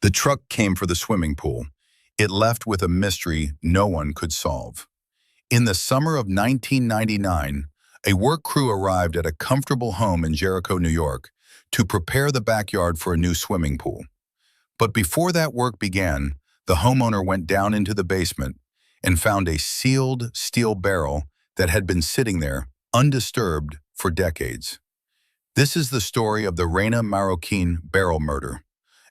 The truck came for the swimming pool. It left with a mystery no one could solve. In the summer of 1999, a work crew arrived at a comfortable home in Jericho, New York, to prepare the backyard for a new swimming pool. But before that work began, the homeowner went down into the basement and found a sealed steel barrel that had been sitting there, undisturbed, for decades. This is the story of the Reyna Marroquin barrel murder,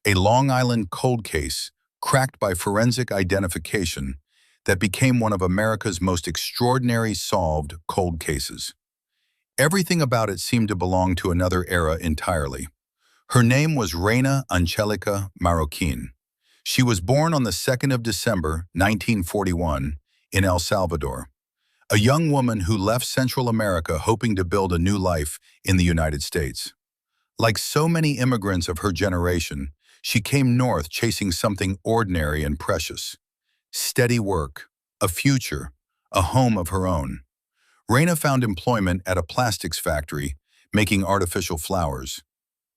a Long Island cold case cracked by forensic identification that became one of America's most extraordinary solved cold cases. Everything about it seemed to belong to another era entirely. Her name was Reyna Angelica Marroquin. She was born on the 2nd of December, 1941, in El Salvador, a young woman who left Central America hoping to build a new life in the United States. Like so many immigrants of her generation, she came north chasing something ordinary and precious: steady work, a future, a home of her own. Reyna found employment at a plastics factory, making artificial flowers.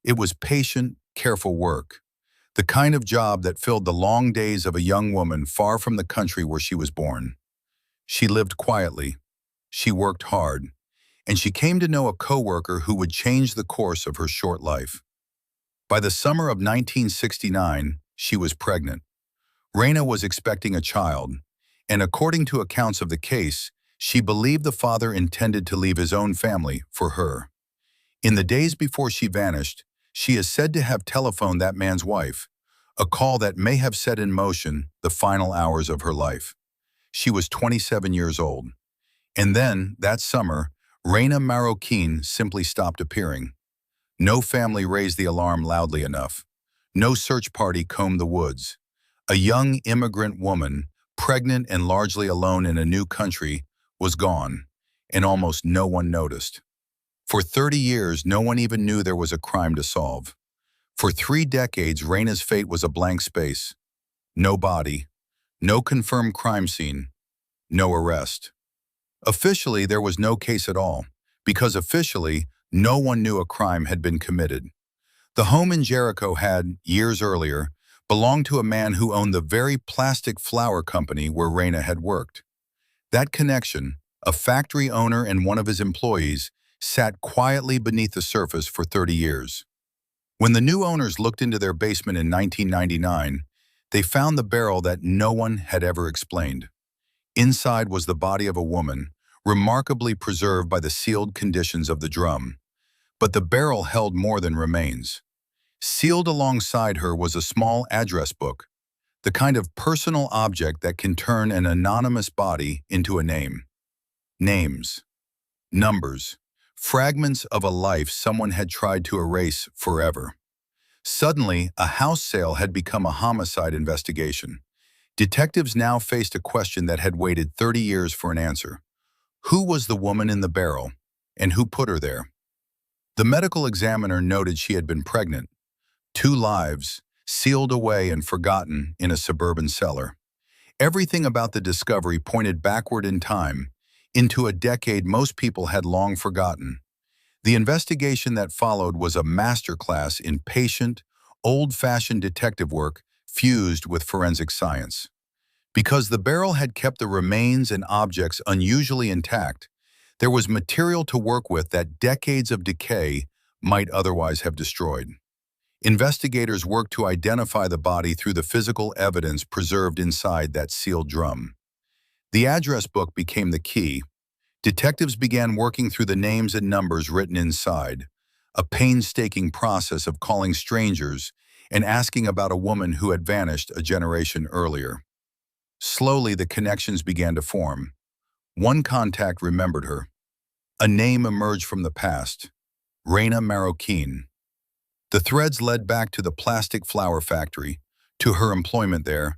It was patient, careful work, the kind of job that filled the long days of a young woman far from the country where she was born. She lived quietly, she worked hard, and she came to know a coworker who would change the course of her short life. By the summer of 1969, she was pregnant. Reyna was expecting a child, and according to accounts of the case, she believed the father intended to leave his own family for her. In the days before she vanished, she is said to have telephoned that man's wife, a call that may have set in motion the final hours of her life. She was 27 years old. And then, that summer, Reyna Marroquin simply stopped appearing. No family raised the alarm loudly enough. No search party combed the woods. A young immigrant woman, pregnant and largely alone in a new country, was gone, and almost no one noticed. For 30 years, no one even knew there was a crime to solve. For 3 decades, Reyna's fate was a blank space. No body, no confirmed crime scene, no arrest. Officially, there was no case at all, because officially, no one knew a crime had been committed. The home in Jericho had, years earlier, belonged to a man who owned the very plastic flower company where Reyna had worked. That connection, a factory owner and one of his employees, sat quietly beneath the surface for 30 years. When the new owners looked into their basement in 1999, they found the barrel that no one had ever explained. Inside was the body of a woman, remarkably preserved by the sealed conditions of the drum. But the barrel held more than remains. Sealed alongside her was a small address book, the kind of personal object that can turn an anonymous body into a name. Names, numbers, fragments of a life someone had tried to erase forever. Suddenly, a house sale had become a homicide investigation. Detectives now faced a question that had waited 30 years for an answer. Who was the woman in the barrel, and who put her there? The medical examiner noted she had been pregnant. 2 lives, sealed away and forgotten in a suburban cellar. Everything about the discovery pointed backward in time, into a decade most people had long forgotten. The investigation that followed was a masterclass in patient, old-fashioned detective work fused with forensic science. Because the barrel had kept the remains and objects unusually intact, there was material to work with that decades of decay might otherwise have destroyed. Investigators worked to identify the body through the physical evidence preserved inside that sealed drum. The address book became the key. Detectives began working through the names and numbers written inside, a painstaking process of calling strangers and asking about a woman who had vanished a generation earlier. Slowly, the connections began to form. One contact remembered her. A name emerged from the past: Reyna Marroquin. The threads led back to the plastic flower factory, to her employment there,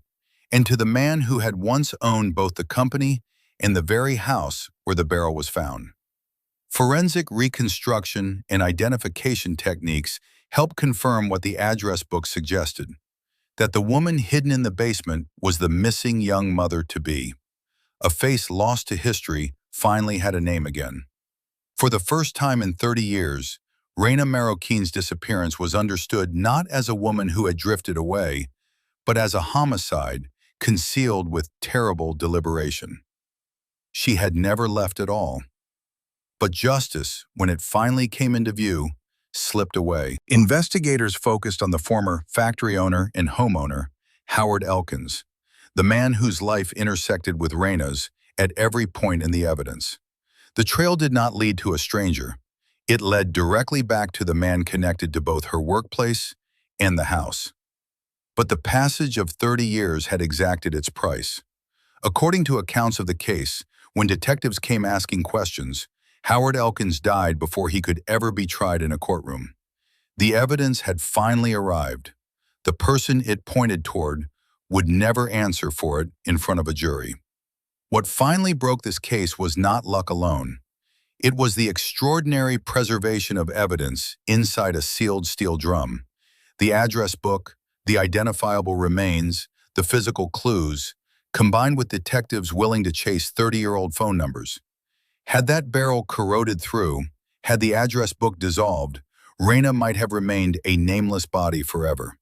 and to the man who had once owned both the company and the very house where the barrel was found. Forensic reconstruction and identification techniques helped confirm what the address book suggested: that the woman hidden in the basement was the missing young mother-to-be. A face lost to history finally had a name again. For the first time in 30 years, Reyna Marroquin's disappearance was understood not as a woman who had drifted away, but as a homicide concealed with terrible deliberation. She had never left at all. But justice, when it finally came into view, slipped away. Investigators focused on the former factory owner and homeowner, Howard Elkins, the man whose life intersected with Reyna's at every point in the evidence. The trail did not lead to a stranger. It led directly back to the man connected to both her workplace and the house. But the passage of 30 years had exacted its price. According to accounts of the case, when detectives came asking questions, Howard Elkins died before he could ever be tried in a courtroom. The evidence had finally arrived. The person it pointed toward would never answer for it in front of a jury. What finally broke this case was not luck alone. It was the extraordinary preservation of evidence inside a sealed steel drum. The address book, the identifiable remains, the physical clues, combined with detectives willing to chase 30-year-old phone numbers. Had that barrel corroded through, had the address book dissolved, Reyna might have remained a nameless body forever.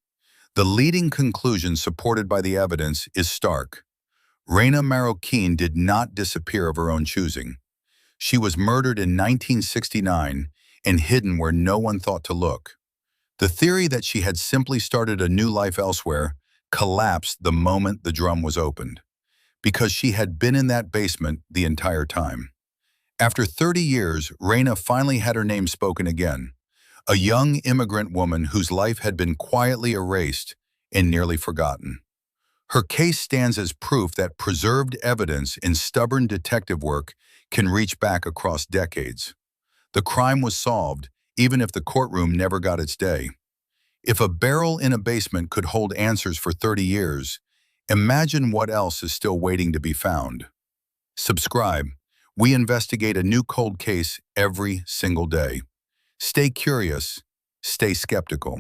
The leading conclusion supported by the evidence is stark. Reyna Marroquin did not disappear of her own choosing. She was murdered in 1969 and hidden where no one thought to look. The theory that she had simply started a new life elsewhere collapsed the moment the drum was opened, because she had been in that basement the entire time. After 30 years, Reyna finally had her name spoken again, a young immigrant woman whose life had been quietly erased and nearly forgotten. Her case stands as proof that preserved evidence in stubborn detective work can reach back across decades. The crime was solved, even if the courtroom never got its day. If a barrel in a basement could hold answers for 30 years, imagine what else is still waiting to be found. Subscribe. We investigate a new cold case every single day. Stay curious, stay skeptical.